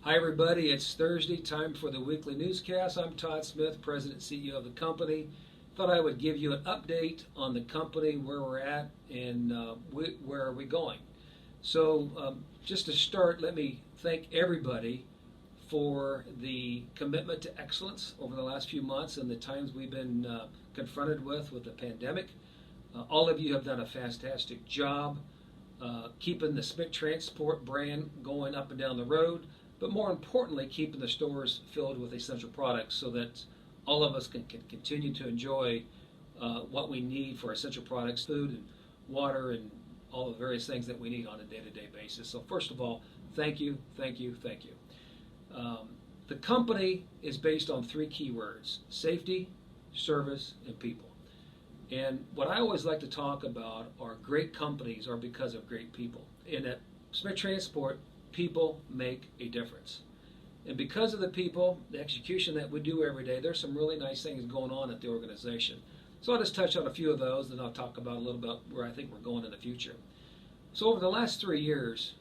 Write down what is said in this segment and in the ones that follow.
Hi everybody, it's Thursday, time for the weekly newscast. I'm Todd Smith, President and CEO of the company. Thought I would give you an update on the company, where we're at, and where are we going. So just to start, let me thank everybody for the commitment to excellence over the last few months and the times we've been confronted with the pandemic. All of you have done a fantastic job keeping the Smith Transport brand going up and down the road, but more importantly, keeping the stores filled with essential products so that all of us can continue to enjoy what we need for essential products, food and water and all the various things that we need on a day-to-day basis. So first of all, thank you, thank you, thank you. The company is based on three key words: safety, service, and people. And what I always like to talk about are great companies are because of great people. And at Smith Transport, people make a difference. And because of the people, the execution that we do every day, there's some really nice things going on at the organization. So I'll just touch on a few of those, and I'll talk about a little bit where I think we're going in the future. So over the last 3 years,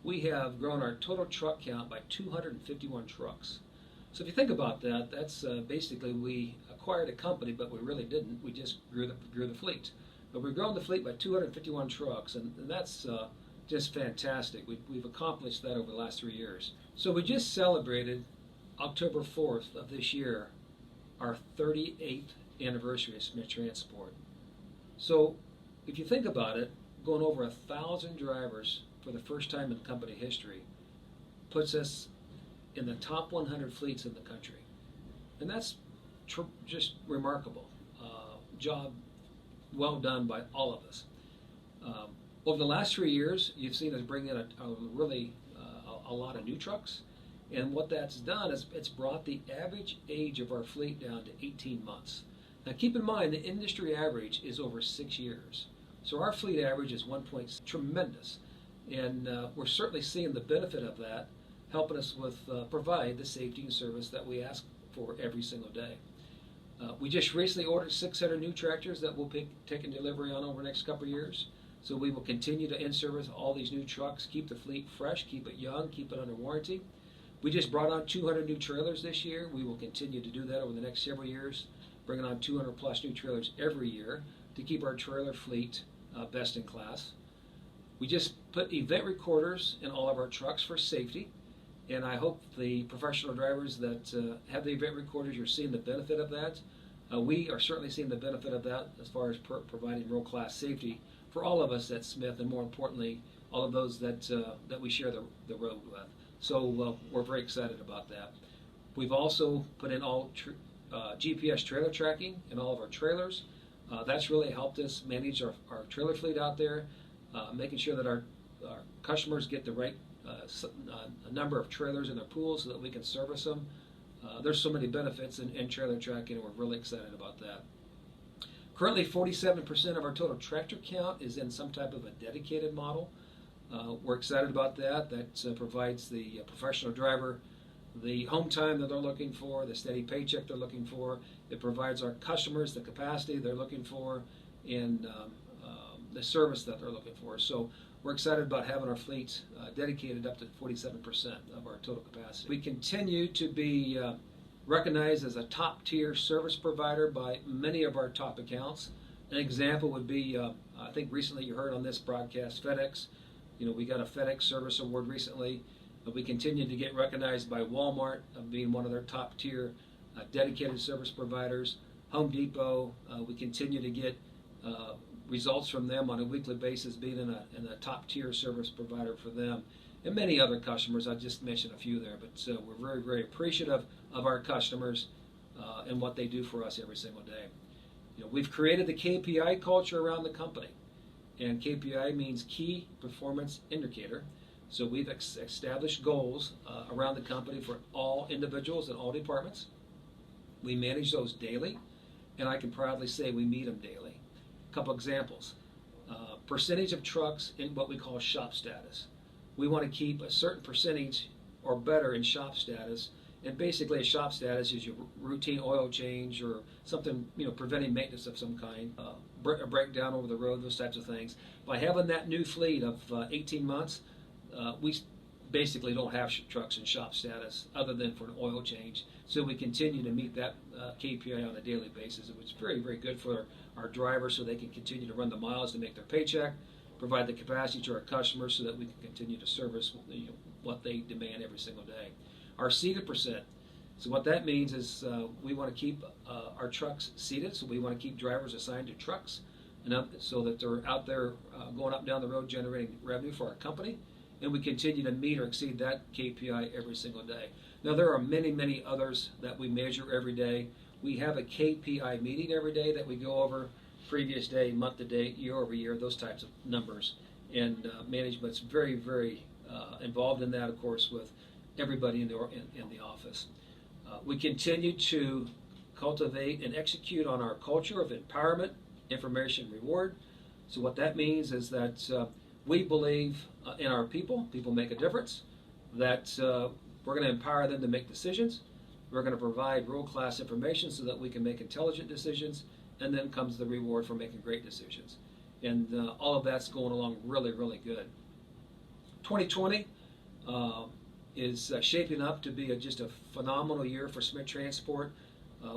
we have grown our total truck count by 251 trucks. So if you think about that, that's basically we acquired a company, but we really didn't. We just grew the fleet. But we've grown the fleet by 251 trucks, and that's just fantastic. We've accomplished that over the last 3 years. So we just celebrated October 4th of this year, our 38th anniversary of Smith Transport. So if you think about it, going over 1,000 drivers for the first time in company history puts us in the top 100 fleets in the country. And that's just remarkable. Job well done by all of us. Over the last 3 years, you've seen us bring in a lot of new trucks. And what that's done is it's brought the average age of our fleet down to 18 months. Now keep in mind, the industry average is over 6 years. So our fleet average is 1.6, tremendous. And we're certainly seeing the benefit of that, helping us with provide the safety and service that we ask for every single day. We just recently ordered 600 new tractors that we'll be taking delivery on over the next couple of years. So we will continue to in-service all these new trucks, keep the fleet fresh, keep it young, keep it under warranty. We just brought on 200 new trailers this year. We will continue to do that over the next several years, bringing on 200 plus new trailers every year to keep our trailer fleet best in class. We just put event recorders in all of our trucks for safety, and I hope the professional drivers that have the event recorders, you're seeing the benefit of that. We are certainly seeing the benefit of that as far as providing world-class safety for all of us at Smith, and more importantly, all of those that we share the road with. So we're very excited about that. We've also put in all GPS trailer tracking in all of our trailers. That's really helped us manage our trailer fleet out there, making sure that our customers get the right number of trailers in their pools so that we can service them. There's so many benefits in trailer tracking, and we're really excited about that. Currently, 47% of our total tractor count is in some type of a dedicated model. We're excited about that. That provides the professional driver the home time that they're looking for, the steady paycheck they're looking for. It provides our customers the capacity they're looking for, and the service that they're looking for. So we're excited about having our fleet dedicated up to 47% of our total capacity. We continue to be recognized as a top-tier service provider by many of our top accounts. An example would be, I think recently you heard on this broadcast, FedEx. We got a FedEx Service Award recently. We continue to get recognized by Walmart of being one of their top-tier dedicated service providers. Home Depot, we continue to get results from them on a weekly basis, being in a top-tier service provider for them. And many other customers. I just mentioned a few there, but we're very, very appreciative of our customers and what they do for us every single day. We've created the KPI culture around the company, and KPI means Key Performance Indicator. So we've established goals around the company for all individuals and all departments. We manage those daily, and I can proudly say we meet them daily. A couple examples: percentage of trucks in what we call shop status. We want to keep a certain percentage or better in shop status, and basically a shop status is your routine oil change or something, preventing maintenance of some kind, a breakdown over the road, those types of things. By having that new fleet of 18 months, basically don't have trucks in shop status other than for an oil change. So we continue to meet that KPI on a daily basis, which is very, very good for our drivers so they can continue to run the miles to make their paycheck, provide the capacity to our customers so that we can continue to service what they demand every single day. Our seated percent. So what that means is we want to keep our trucks seated, so we want to keep drivers assigned to trucks so that they're out there going up and down the road generating revenue for our company, and we continue to meet or exceed that KPI every single day. Now there are many, many others that we measure every day. We have a KPI meeting every day that we go over previous day, month to date, year over year, those types of numbers. And management's very, very involved in that, of course, with everybody in the office. We continue to cultivate and execute on our culture of empowerment, information, reward. So what that means is that we believe in our people. People make a difference. That we're going to empower them to make decisions. We're going to provide world-class information so that we can make intelligent decisions, and then comes the reward for making great decisions. And all of that's going along really, really good. 2020 is shaping up to be just a phenomenal year for Smith Transport.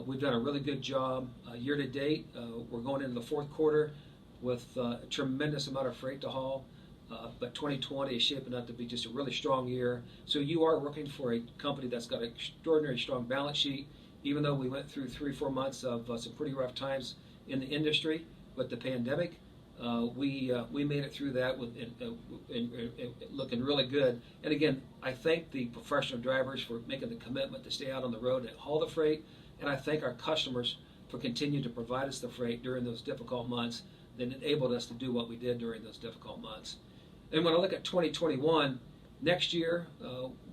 We've done a really good job year to date. We're going into the fourth quarter with a tremendous amount of freight to haul. But 2020 is shaping up to be just a really strong year. So you are working for a company that's got an extraordinary strong balance sheet, even though we went through 3-4 months of some pretty rough times in the industry with the pandemic. We made it through that with looking really good. And again, I thank the professional drivers for making the commitment to stay out on the road and haul the freight. And I thank our customers for continuing to provide us the freight during those difficult months that enabled us to do what we did during those difficult months. And when I look at 2021, next year,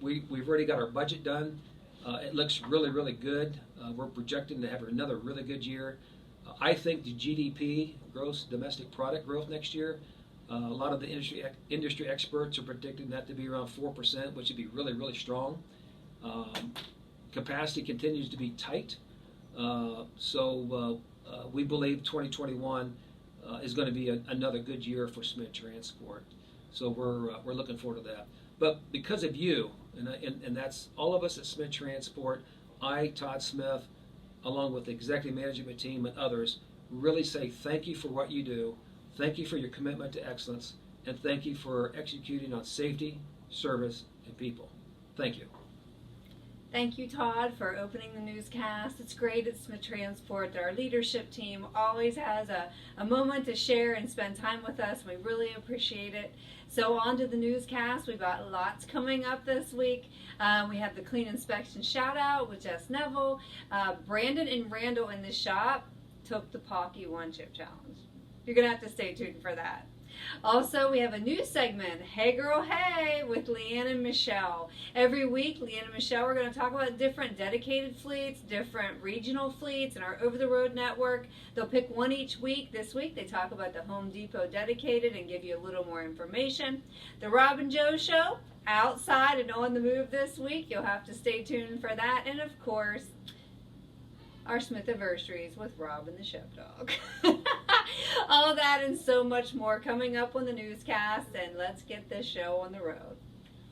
we've already got our budget done. It looks really, really good. We're projecting to have another really good year. I think the GDP, gross domestic product growth next year, a lot of the industry experts are predicting that to be around 4%, which would be really, really strong. Capacity continues to be tight. So we believe 2021 is going to be another good year for Smith Transport. So we're looking forward to that. But because of you, and that's all of us at Smith Transport, I, Todd Smith, along with the executive management team and others, really say thank you for what you do, thank you for your commitment to excellence, and thank you for executing on safety, service, and people. Thank you. Thank you, Todd, for opening the newscast. It's great at Smith Transport that our leadership team always has a moment to share and spend time with us. We really appreciate it. So on to the newscast. We've got lots coming up this week. We have the Clean Inspection Shout Out with Jess Neville. Brandon and Randall in the shop took the Paqui One Chip Challenge. You're going to have to stay tuned for that. Also, we have a new segment, Hey Girl Hey, with LeeAnn and Michele. Every week, LeeAnn and Michele are going to talk about different dedicated fleets, different regional fleets, and our over-the-road network. They'll pick one each week. This week, they talk about the Home Depot dedicated and give you a little more information. The Rob and Joe Show, outside and on the move this week. You'll have to stay tuned for that. And, of course, our Smith-A-Versaries with Rob and the Shep-Dawg. All that and so much more coming up on the newscast, and let's get this show on the road.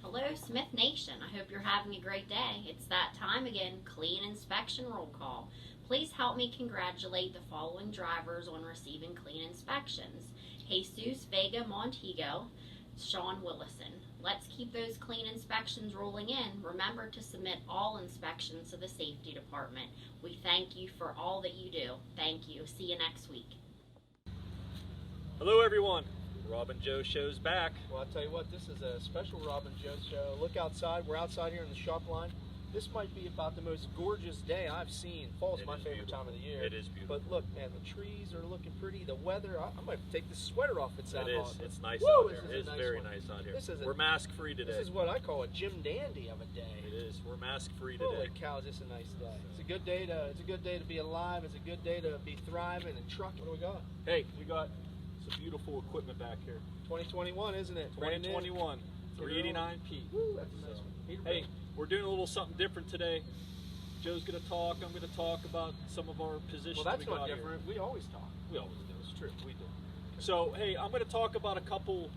Hello, Smith Nation. I hope you're having a great day. It's that time again, Clean Inspection Roll Call. Please help me congratulate the following drivers on receiving clean inspections: Jesus Vega Montego, Sean Willison. Let's keep those clean inspections rolling in. Remember to submit all inspections to the Safety Department. We thank you for all that you do. Thank you. See you next week. Hello everyone, Rob and Joe Show's back. Well, I'll tell you what, this is a special Rob and Joe show. Look outside, we're outside here in the shop line. This might be about the most gorgeous day I've seen. Fall's my favorite time of the year. It is beautiful. But look, man, the trees are looking pretty, the weather, I might take this sweater off. It's that hot. It's nice Woo, out here. It is nice very one. nice out here. We're mask free today. This is what I call a Jim Dandy of a day. It is. We're mask free today. Holy cow, is this a nice day. It's a good day to be alive. It's a good day to be thriving and trucking. What do we got? Hey, we got some beautiful equipment back here. 2021, isn't it? 2021, 389P. Woo, that's a nice one. Hey, we're doing a little something different today. Joe's going to talk. I'm going to talk about some of our positions. Well, that's we got not different. Here. We always talk. We always do. It's true. We do. Okay. So, hey, I'm going to talk about a couple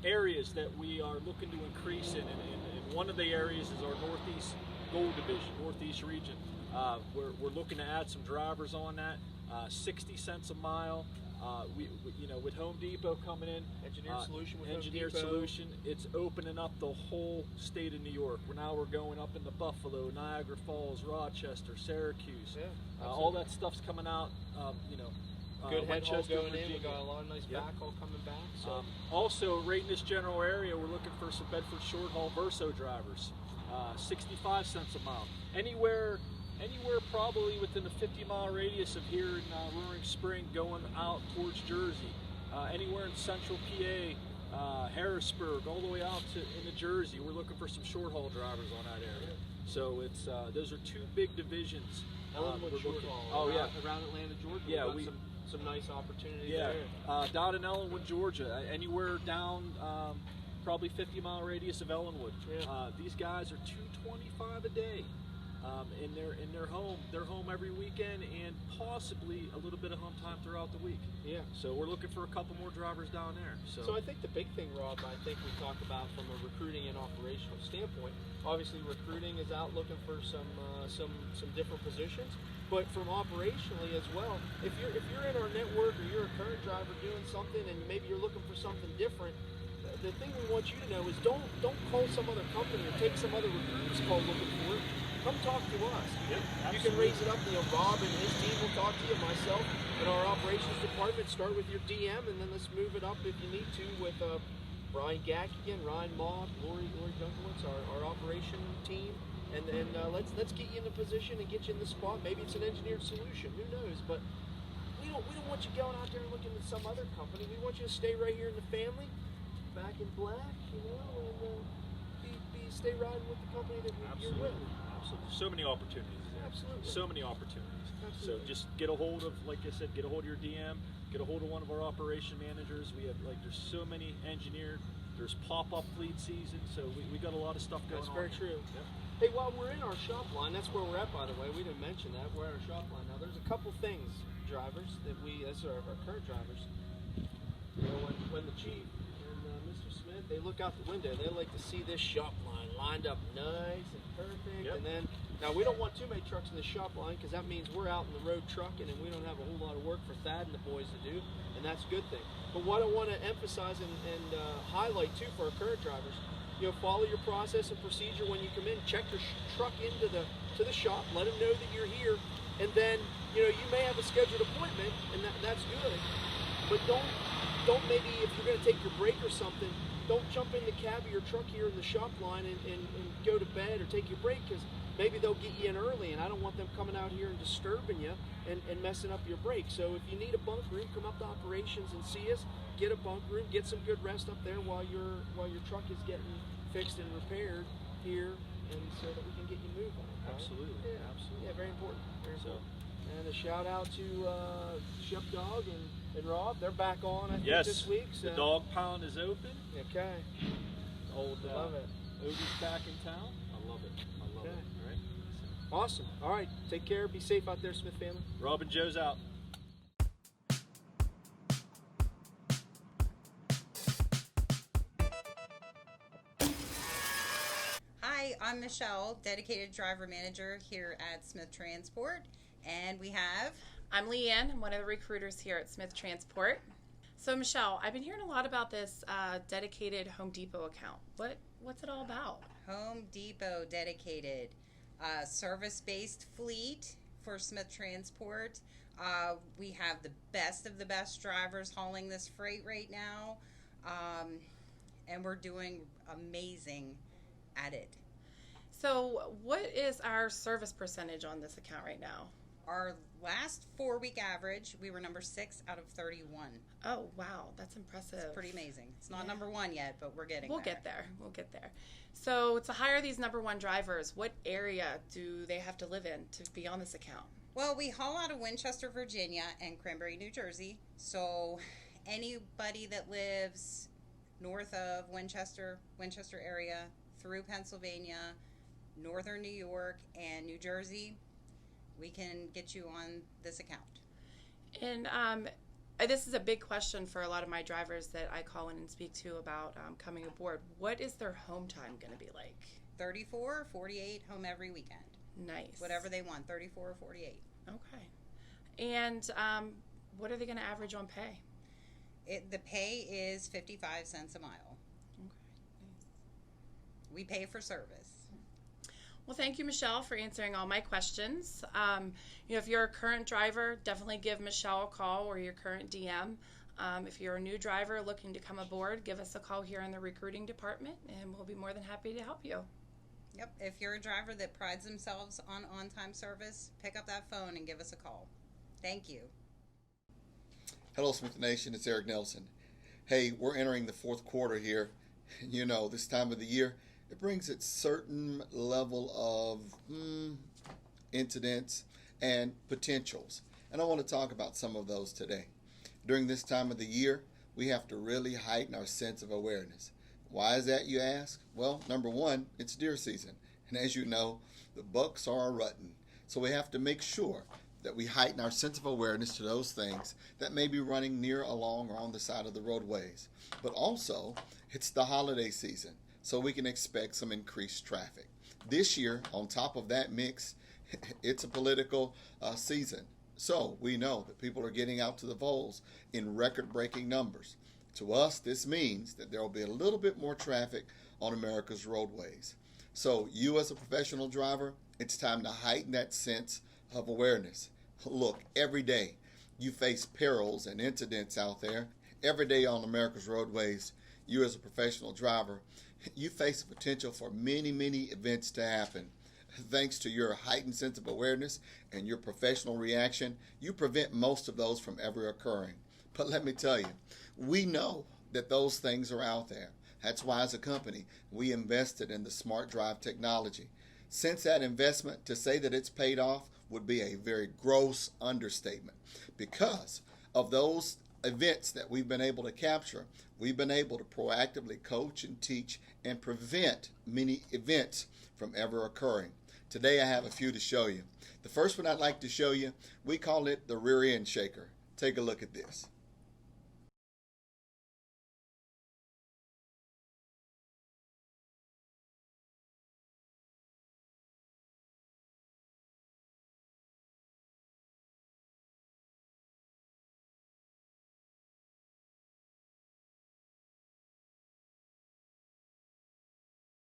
areas that we are looking to increase in and one of the areas is our Northeast Gold Division, Northeast region. We're looking to add some drivers on that. 60 cents a mile. With Home Depot coming in, Engineered solution with Engineered Home Depot. solution, it's opening up the whole state of New York. We're going up into Buffalo, Niagara Falls, Rochester, Syracuse. Yeah, all that stuff's coming out. Good head haul Winchester, going in. Virginia. We got a lot of nice Yep. backhaul coming back. So Also, right in this general area, we're looking for some Bedford short haul Verso drivers. 65 cents a mile. Anywhere probably within the 50-mile radius of here in Roaring Spring going out towards Jersey. Anywhere in central PA, Harrisburg, all the way out into Jersey. We're looking for some short haul drivers on that area. So it's those are two big divisions. Ellenwood short haul. Oh yeah, around Atlanta, Georgia. Yeah, we got some nice opportunities yeah. there. Down in Ellenwood, Georgia. Anywhere down probably 50-mile radius of Ellenwood. Yeah. These guys are $225 a day. In their home. They're home every weekend and possibly a little bit of home time throughout the week. Yeah. So we're looking for a couple more drivers down there. So I think the big thing, Rob, I think we talk about from a recruiting and operational standpoint. Obviously, recruiting is out looking for some different positions, but from operationally as well. If you're in our network or you're a current driver doing something and maybe you're looking for something different, the thing we want you to know is don't call some other company or take some other recruiter's call looking for it. Come talk to us. Yeah, you can raise it up. Rob and his team will talk to you, myself, and our operations department. Start with your DM, and then let's move it up if you need to with Brian Gackigan, Ryan Maud, Lori Dunkelwitz, our operation team, and then let's get you in the position and get you in the spot. Maybe it's an engineered solution. Who knows? But we don't want you going out there and looking at some other company. We want you to stay right here in the family, back in black, and stay riding with the company that you're with. Absolutely. So many opportunities there. Absolutely. So many opportunities. Absolutely. So just get a hold of, like I said, get a hold of your DM, get a hold of one of our operation managers. We have, there's so many engineered, there's pop-up fleet season, so we got a lot of stuff going on. That's very true. Yep. Hey, while we're in our shop line, that's where we're at, by the way. We didn't mention that. We're at our shop line now. There's a couple things, drivers, that as our current drivers, when the chief and Mr. Smith, they look out the window, they like to see this shop line lined up nice and perfect. Yep. And then, now we don't want too many trucks in the shop line because that means we're out in the road trucking and we don't have a whole lot of work for Thad and the boys to do, and that's a good thing. But what I want to emphasize and highlight too for our current drivers, follow your process and procedure when you come in. Check your truck into the shop. Let them know that you're here, and then you may have a scheduled appointment, and that's good. But don't maybe if you're going to take your break or something, don't jump in the cab of your truck here in the shop line and go to bed or take your break because maybe they'll get you in early, and I don't want them coming out here and disturbing you and messing up your break. So if you need a bunk room, come up to operations and see us. Get a bunk room, get some good rest up there while your truck is getting fixed and repaired here, and so that we can get you moving. Absolutely. Yeah, Absolutely. Yeah, very important. Very important. And a shout out to Shep-Dawg and Rob. They're back on, I think, this week. So. The dog pound is open. Okay. Old Love it. Ogie's back in town. I love it. I love it. All right. Awesome. All right. Take care. Be safe out there, Smith family. Rob and Joe's out. Hi, I'm Michelle, dedicated driver manager here at Smith Transport, and we have... I'm LeeAnn. I'm one of the recruiters here at Smith Transport. So, Michelle, I've been hearing a lot about this dedicated Home Depot account. What's it all about? Home Depot dedicated service-based fleet for Smith Transport. We have the best of the best drivers hauling this freight right now, and we're doing amazing at it. So, what is our service percentage on this account right now? Our last 4-week average, we were number 6 out of 31. Oh, wow. That's impressive. It's pretty amazing. It's not number 1 yet, but we're getting there. We'll get there. So, to hire these number 1 drivers, what area do they have to live in to be on this account? Well, we haul out of Winchester, Virginia and Cranberry, New Jersey. So, anybody that lives north of Winchester area, through Pennsylvania, northern New York, and New Jersey, we can get you on this account. And This is a big question for a lot of my drivers that I call in and speak to about coming aboard. What is their home time going to be like? 34 or 48, home every weekend. Nice. Whatever they want, 34 or 48. Okay. And what are they going to average on pay? The pay is 55 cents a mile. Okay. Nice. We pay for service. Well, thank you, Michele, for answering all my questions. If you're a current driver, definitely give Michele a call, or your current DM. If you're a new driver looking to come aboard, give us a call here in the recruiting department, and we'll be more than happy to help you. Yep. If you're a driver that prides themselves on on-time service, pick up that phone and give us a call. Thank you. Hello, Smith Nation. It's Eric Nelson. Hey, we're entering the fourth quarter here. This time of the year, it brings a certain level of incidents and potentials. And I want to talk about some of those today. During this time of the year, we have to really heighten our sense of awareness. Why is that, you ask? Well, number one, it's deer season. And as you know, the bucks are rutting. So we have to make sure that we heighten our sense of awareness to those things that may be running near, along, or on the side of the roadways. But also, it's the holiday season, so we can expect some increased traffic. This year, on top of that mix, it's a political season. So we know that people are getting out to the polls in record-breaking numbers. To us, this means that there will be a little bit more traffic on America's roadways. So you as a professional driver, it's time to heighten that sense of awareness. Look, every day you face perils and incidents out there. Every day on America's roadways, you as a professional driver, you face the potential for many, many events to happen. Thanks to your heightened sense of awareness and your professional reaction, you prevent most of those from ever occurring. But let me tell you, we know that those things are out there. That's why as a company, we invested in the Smart Drive technology. Since that investment, to say that it's paid off would be a very gross understatement. Because of those events that we've been able to capture, we've been able to proactively coach and teach and prevent many events from ever occurring. Today I have a few to show you. The first one I'd like to show you, we call it the rear end shaker. Take a look at this.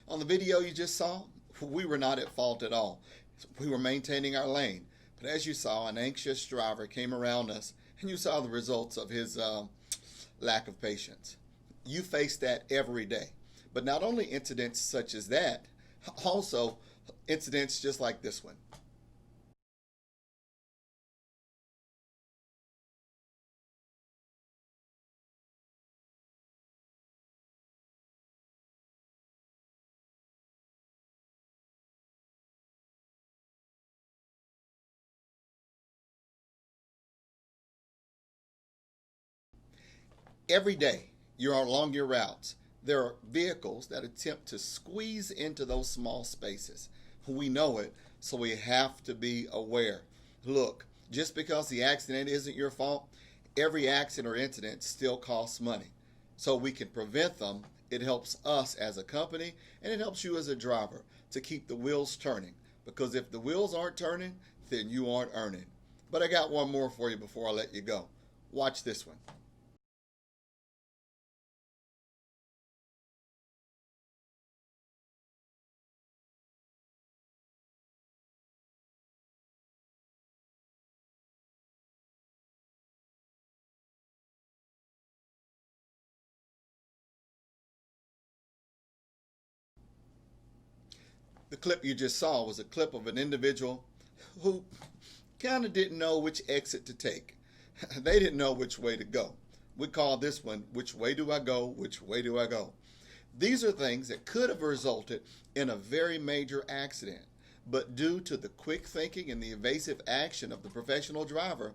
On the video you just saw, we were not at fault at all. We were maintaining our lane. But as you saw, an anxious driver came around us, and you saw the results of his lack of patience. You face that every day. But not only incidents such as that, also incidents just like this one. Every day, you're along your routes. There are vehicles that attempt to squeeze into those small spaces. We know it, so we have to be aware. Look, just because the accident isn't your fault, every accident or incident still costs money. So we can prevent them. It helps us as a company, and it helps you as a driver to keep the wheels turning. Because if the wheels aren't turning, then you aren't earning. But I got one more for you before I let you go. Watch this one. The clip you just saw was a clip of an individual who kind of didn't know which exit to take. They didn't know which way to go. We call this one, which way do I go, which way do I go? These are things that could have resulted in a very major accident. But due to the quick thinking and the evasive action of the professional driver,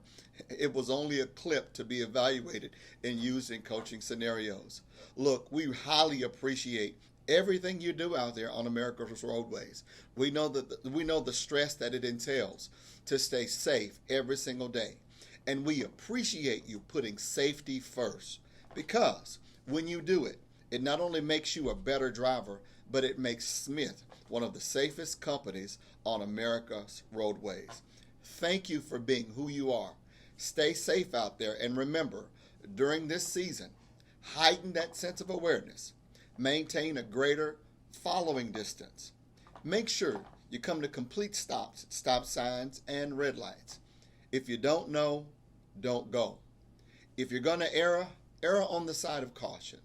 it was only a clip to be evaluated and used in coaching scenarios. Look, we highly appreciate everything you do out there on America's roadways. We know the stress that it entails to stay safe every single day. And we appreciate you putting safety first, because when you do it, it not only makes you a better driver, but it makes Smith one of the safest companies on America's roadways. Thank you for being who you are. Stay safe out there, and remember, during this season, heighten that sense of awareness. Maintain a greater following distance. Make sure you come to complete stops at stop signs and red lights. If you don't know, don't go. If you're going to err on the side of caution.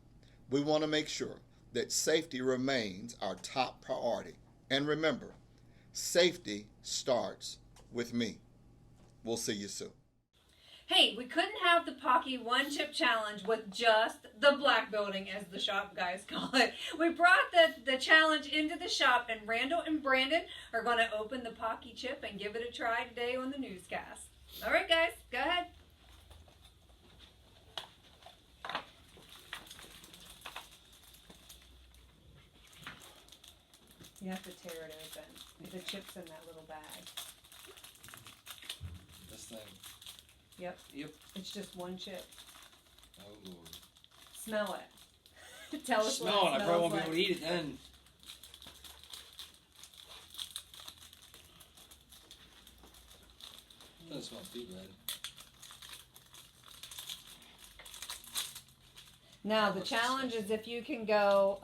We want to make sure that safety remains our top priority. And remember, safety starts with me. We'll see you soon. Hey, we couldn't have the Paqui One Chip Challenge with just the black building, as the shop guys call it. We brought the challenge into the shop, and Randall and Brandon are going to open the Paqui chip and give it a try today on the newscast. All right, guys, go ahead. You have to tear it open. The chip's in that little bag. This thing. Yep. Yep. It's just one chip. Oh Lord. Smell it. Tell us Smell what it. it I probably smells won't be like. able to eat it then. Doesn't smell too bad. Now, the challenge is if you can go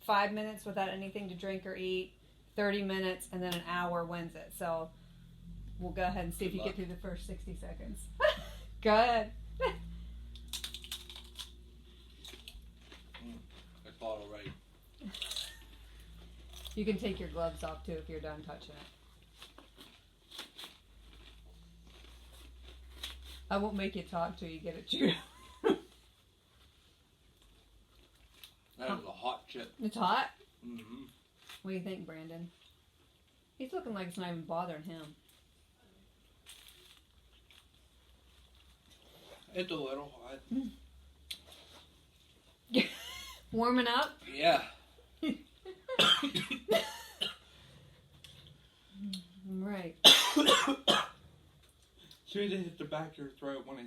5 minutes without anything to drink or eat, 30 minutes, and then an hour wins it. So we'll go ahead and see if you get through the first 60 seconds. Go ahead. I thought already. You can take your gloves off too if you're done touching it. I won't make you talk till you get it chewed. That was a hot chip. It's hot? Mm-hmm. What do you think, Brandon? He's looking like it's not even bothering him. It's a little hot. Warming up? Yeah. Right. Soon as it hits the back of your throat, when it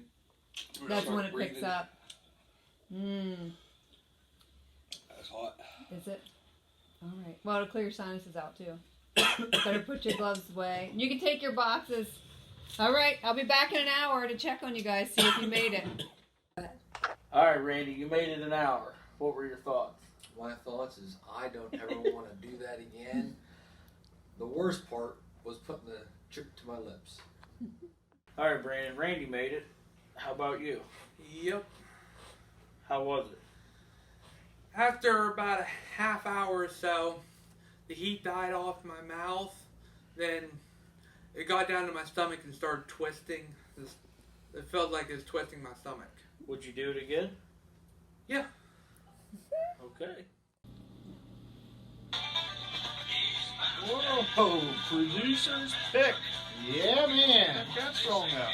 That's start when it breathing. picks up. Mmm. That's hot. Is it? All right. Well, it'll clear your sinuses out too. Better put your gloves away. You can take your boxes. All right. I'll be back in an hour to check on you guys, see if you made it. All right, Randy, you made it an hour. What were your thoughts? My thoughts is I don't ever want to do that again. The worst part was putting the chip to my lips. All right, Brandon. Randy made it. How about you? Yep. How was it? After about a half hour or so, the heat died off my mouth. Then it got down to my stomach and started twisting. It felt like it was twisting my stomach. Would you do it again? Yeah. Okay. Whoa, producer's pick. Yeah, man. Check that song out.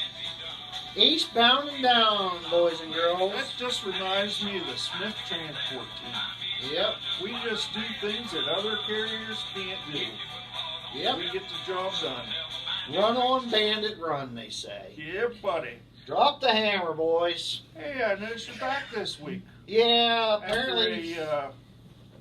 Eastbound and down, boys and girls. That just reminds me of the Smith Transport team. Yep. We just do things that other carriers can't do. Yep. We get the job done. Run on, bandit, run, they say. Yeah, buddy. Drop the hammer, boys. Hey, I noticed you're back this week. Yeah, apparently. After a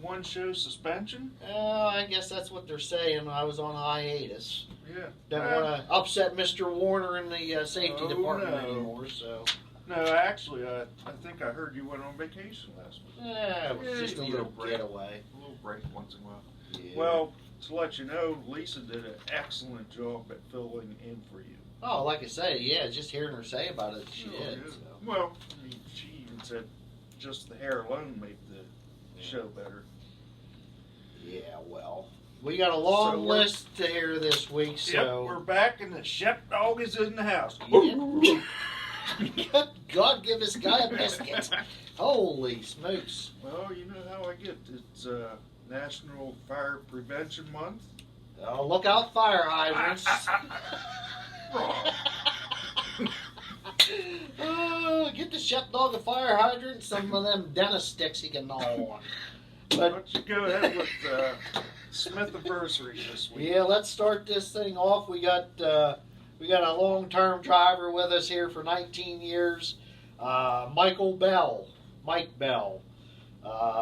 one-show suspension? I guess that's what they're saying. I was on hiatus. Yeah. Don't want to upset Mr. Warner in the safety Oh, department no. anymore, so. No, actually, I think I heard you went on vacation last week. Yeah, it was just a little break. getaway. A little break once in a while. Yeah. Well, to let you know, Lisa did an excellent job at filling in for you. Oh, like I say, yeah, just hearing her say about it, she did. Yeah. So. Well, I mean, she even said just the hair alone made the show better. Yeah, well, we got a long list to hear this week, so. Yep, we're back and the Shep-Dawg is in the house. Yeah. God give this guy a biscuit. Holy smokes. Well, you know how I get. It's National Fire Prevention Month. Oh, look out, fire hydrants. Oh, get the Shep-Dawg a fire hydrant, some of them dentist sticks he can gnaw on. Why don't you go ahead with Smith-A-Versary this week? Yeah, let's start this thing off. We got We got a long-term driver with us here for 19 years, Michael Bell. Mike Bell.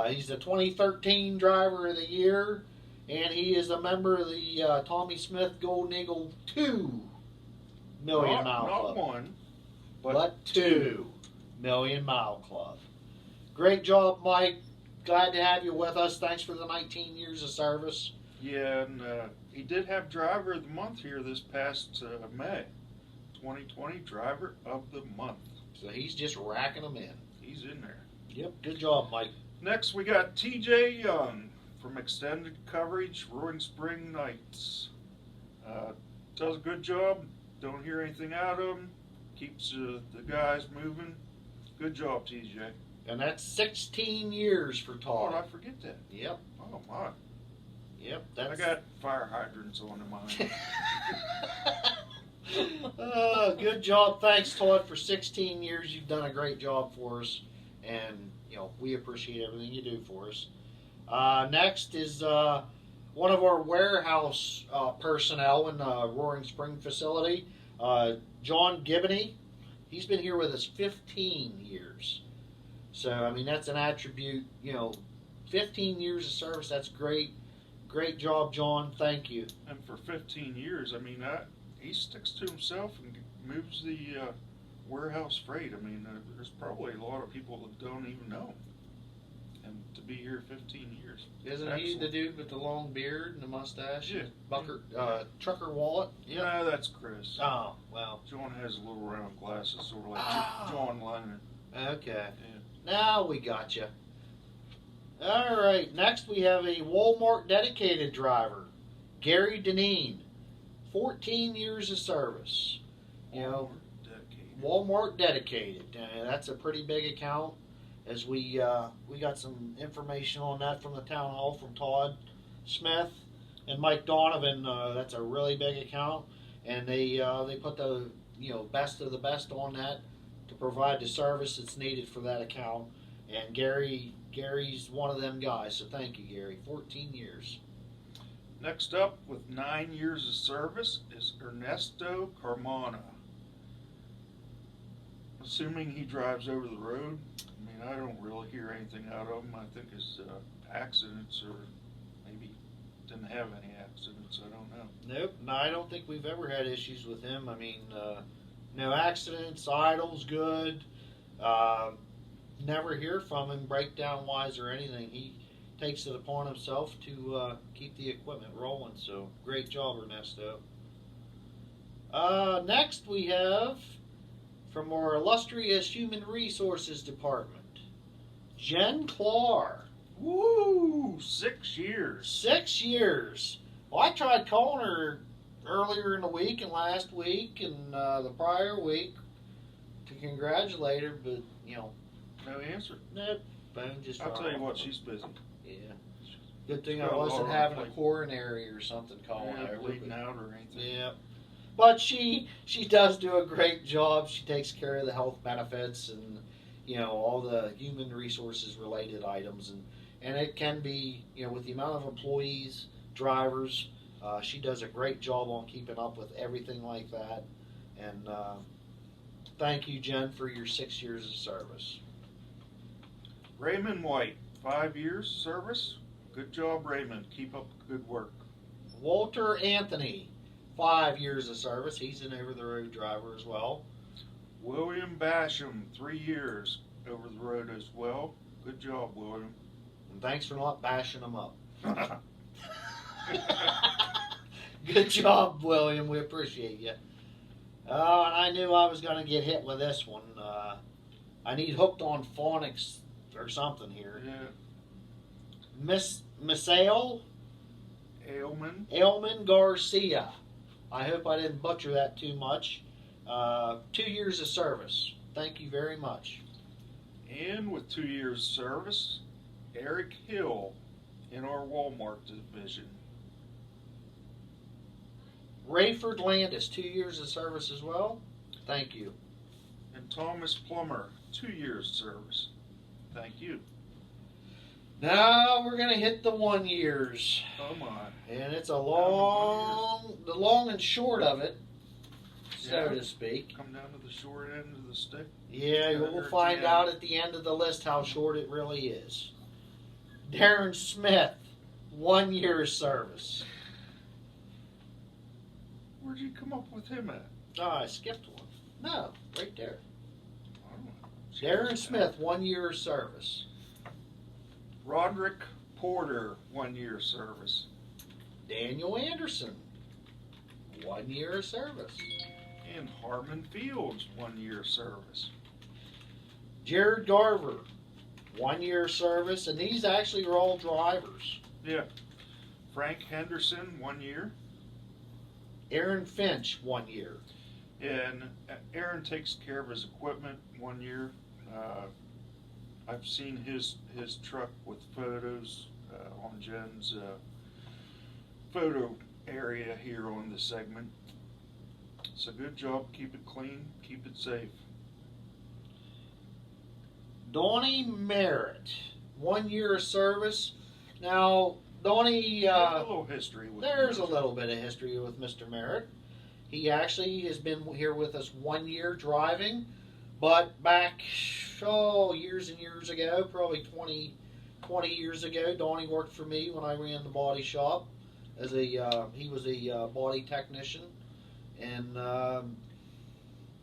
He's the 2013 Driver of the Year, and he is a member of the Tommy Smith Golden Eagle 2 Million Mile Club. Not one, but 2 Million Mile Club. Great job, Mike. Glad to have you with us. Thanks for the 19 years of service. Yeah, and he did have Driver of the Month here this past May. 2020 Driver of the Month. So he's just racking them in. He's in there. Yep, good job, Mike. Next, we got TJ Young from Extended Coverage, Roaring Spring Nights. Does a good job. Don't hear anything out of him. Keeps the guys moving. Good job, TJ. And that's 16 years for Todd. Oh, I forget that. Yep. Oh, my. Yep. I got fire hydrants on in mine. Good job. Thanks, Todd, for 16 years. You've done a great job for us. And, we appreciate everything you do for us. Next is one of our warehouse personnel in the Roaring Spring facility, John Gibney. He's been here with us 15 years. So, that's an attribute, 15 years of service. That's great. Great job, John. Thank you. And for 15 years, he sticks to himself and moves the warehouse freight. There's probably a lot of people that don't even know him. And to be here 15 years. Isn't he the dude with the long beard and the mustache? Yeah. Trucker wallet? Yeah, no, that's Chris. Oh, well. John has little round glasses, sort of like John Lennon. Okay. Yeah. Now we got you. All right. Next we have a Walmart dedicated driver, Gary Deneen, 14 years of service. Walmart dedicated. That's a pretty big account. As we got some information on that from the town hall from Todd Smith and Mike Donovan. That's a really big account, and they put the best of the best on that to provide the service that's needed for that account. And Gary's one of them guys. So thank you, Gary. 14 years. Next up, with 9 years of service, is Ernesto Carmona. Assuming he drives over the road. I don't really hear anything out of him. I think his accidents, or maybe didn't have any accidents. I don't know. Nope. No, I don't think we've ever had issues with him. No accidents. Idle's good. Never hear from him breakdown-wise or anything. He takes it upon himself to keep the equipment rolling. So great job, Ernesto. Next we have, from our illustrious Human Resources Department, Jen Clark. Woo! 6 years. 6 years. Well, I tried calling her earlier in the week and last week and the prior week to congratulate her, but, no answer. Nope. Phone just I'll tell you rang. what, she's busy. Yeah. Good thing She's I got a lot wasn't on her having a plate. coronary or something calling her. Bleeding out or anything. Yeah. But she does do a great job. She takes care of the health benefits and, all the human resources related items. And it can be, with the amount of employees, drivers, she does a great job on keeping up with everything like that. And thank you, Jen, for your 6 years of service. Raymond White, 5 years service. Good job, Raymond. Keep up the good work. Walter Anthony, 5 years of service. He's an over-the-road driver as well. William Basham, 3 years over the road as well. Good job, William. And thanks for not bashing them up. Good job, William. We appreciate you. Oh, and I knew I was going to get hit with this one. I need hooked on phonics or something here. Yeah. Michele Ailman Garcia. I hope I didn't butcher that too much. 2 years of service. Thank you very much. And with 2 years service, Eric Hill in our Walmart division. Rayford Landis, 2 years of service as well. Thank you. And Thomas Plummer, 2 years service. Thank you. Now we're going to hit the 1 years. Come on. And it's the long and short of it so to speak. Come down to the short end of the stick. Yeah, we'll find out at the end of the list how short it really is. Darren Smith, 1 year service. Where'd you come up with him at? Oh, I skipped one. No, right there. I don't know. Darren Smith, 1 year service. Roderick Porter, 1 year service. Daniel Anderson, 1 year service. And Harmon Fields, 1 year service. Jared Garver, 1 year service, and these actually are all drivers. Yeah. Frank Henderson, 1 year. Aaron Finch, 1 year. And Aaron takes care of his equipment, 1 year. I've seen his truck with photos on Jen's photo area here on the segment. It's a good job. Keep it clean. Keep it safe. Donnie Merritt, 1 year of service. Now, Donnie, a little history with there's a little bit of history with Mr. Merritt. He actually has been here with us 1 year driving, but back, years and years ago, probably 20 years ago, Donnie worked for me when I ran the body shop. He was a body technician, and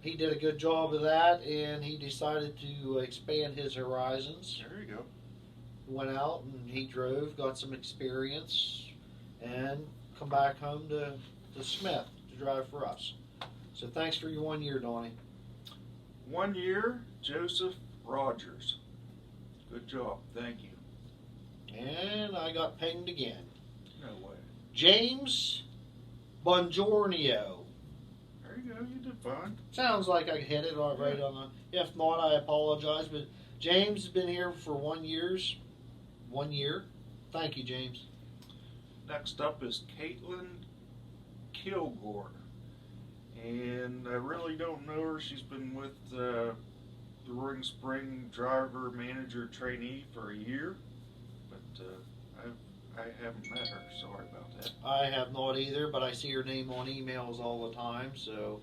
he did a good job of that, and he decided to expand his horizons. There you go. Went out and he drove, got some experience, and come back home to Smith to drive for us. So thanks for your 1 year, Donnie. 1 year, Joseph Rogers. Good job. Thank you. And I got pinged again. No way. James Bongiorno. There you go. You did fine. Sounds like I hit it right on the. If not, I apologize. But James has been here for 1 year. 1 year. Thank you, James. Next up is Caitlin Kilgore. And I really don't know her. She's been with the Roaring Spring driver manager trainee for a year. But I haven't met her. Sorry about that. I have not either, but I see her name on emails all the time. So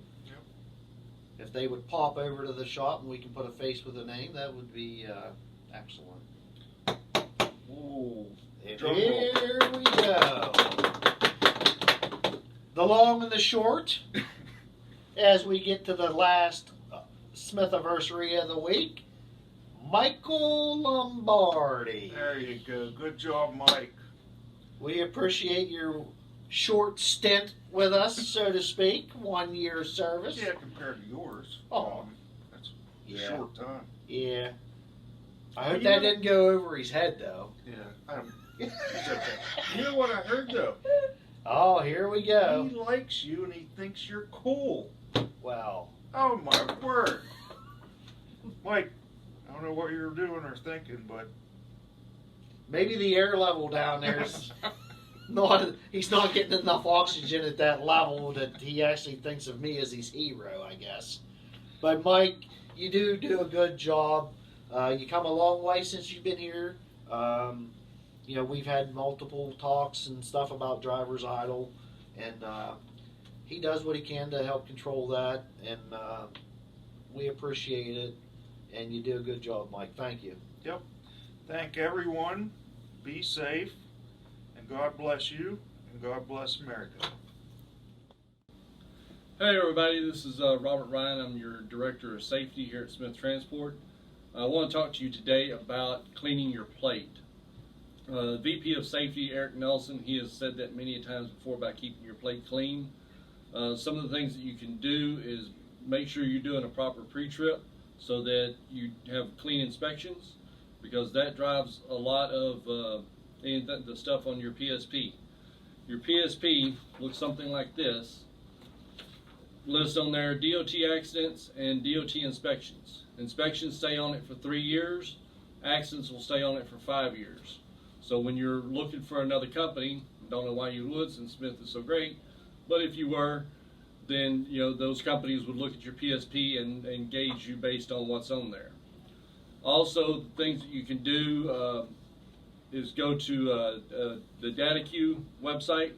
if they would pop over to the shop and we can put a face with a name, that would be excellent. Ooh, and here we go. The long and the short, as we get to the last Smith-A-Versary of the week, Michael Lombardi. There you go. Good job, Mike. We appreciate your short stint with us, so to speak. 1 year service. Yeah, compared to yours. That's a short time. Yeah. I hope that didn't go over his head, though. Yeah. It's okay. You know what I heard, though? Oh, here we go. He likes you and he thinks you're cool. Well. Oh, my word. Mike, I don't know what you're doing or thinking, but maybe the air level down there's he's not getting enough oxygen at that level that he actually thinks of me as his hero, I guess. But Mike, you do a good job. You come a long way since you've been here. We've had multiple talks and stuff about driver's idle, and he does what he can to help control that, and we appreciate it. And you do a good job, Mike. Thank you. Yep. Thank everyone. Be safe. And God bless you. And God bless America. Hey everybody, this is Robert Ryan. I'm your Director of Safety here at Smith Transport. I want to talk to you today about cleaning your plate. VP of Safety, Eric Nelson, he has said that many times before about keeping your plate clean. Some of the things that you can do is make sure you're doing a proper pre-trip so that you have clean inspections, because that drives a lot of the stuff on your PSP. Your PSP looks something like this. Lists on there DOT accidents and DOT inspections. Inspections stay on it for 3 years. Accidents will stay on it for 5 years. So when you're looking for another company, don't know why you would since Smith is so great, but if you were, then those companies would look at your PSP and gauge you based on what's on there. Also, the things that you can do is go to the DataQ website.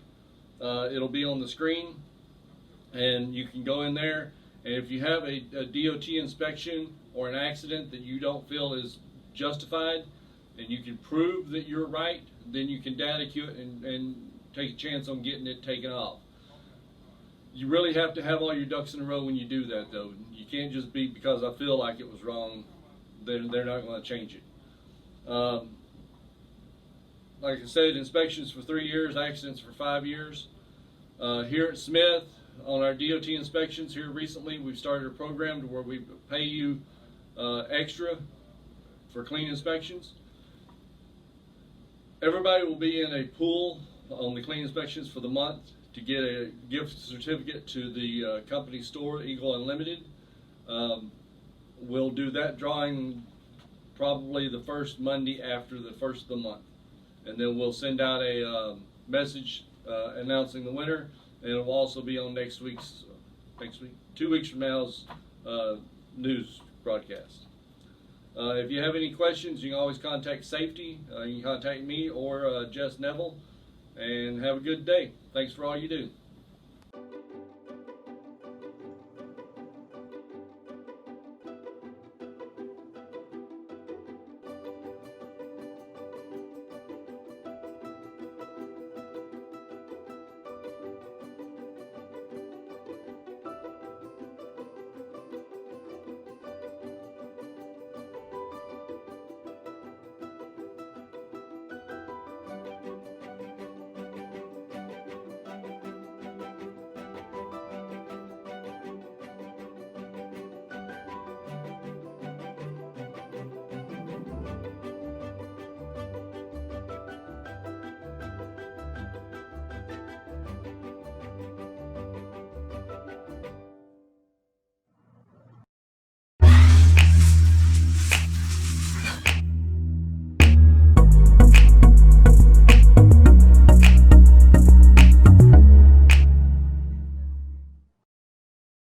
It'll be on the screen. and you can go in there, and if you have a DOT inspection or an accident that you don't feel is justified, and you can prove that you're right, then you can data queue it and take a chance on getting it taken off. You really have to have all your ducks in a row when you do that, though. You can't just be, because I feel like it was wrong, they're not going to change it. Like I said, inspections for 3 years, accidents for 5 years. Here at Smith, on our DOT inspections here recently, we've started a program to where we pay you extra for clean inspections. Everybody will be in a pool on the clean inspections for the month to get a gift certificate to the company store, Eagle Unlimited. We'll do that drawing probably the first Monday after the first of the month. And then we'll send out a message announcing the winner, and it will also be on next week, 2 weeks from now's news broadcast. If you have any questions, you can always contact safety. You can contact me or Jess Neville, and have a good day. Thanks for all you do.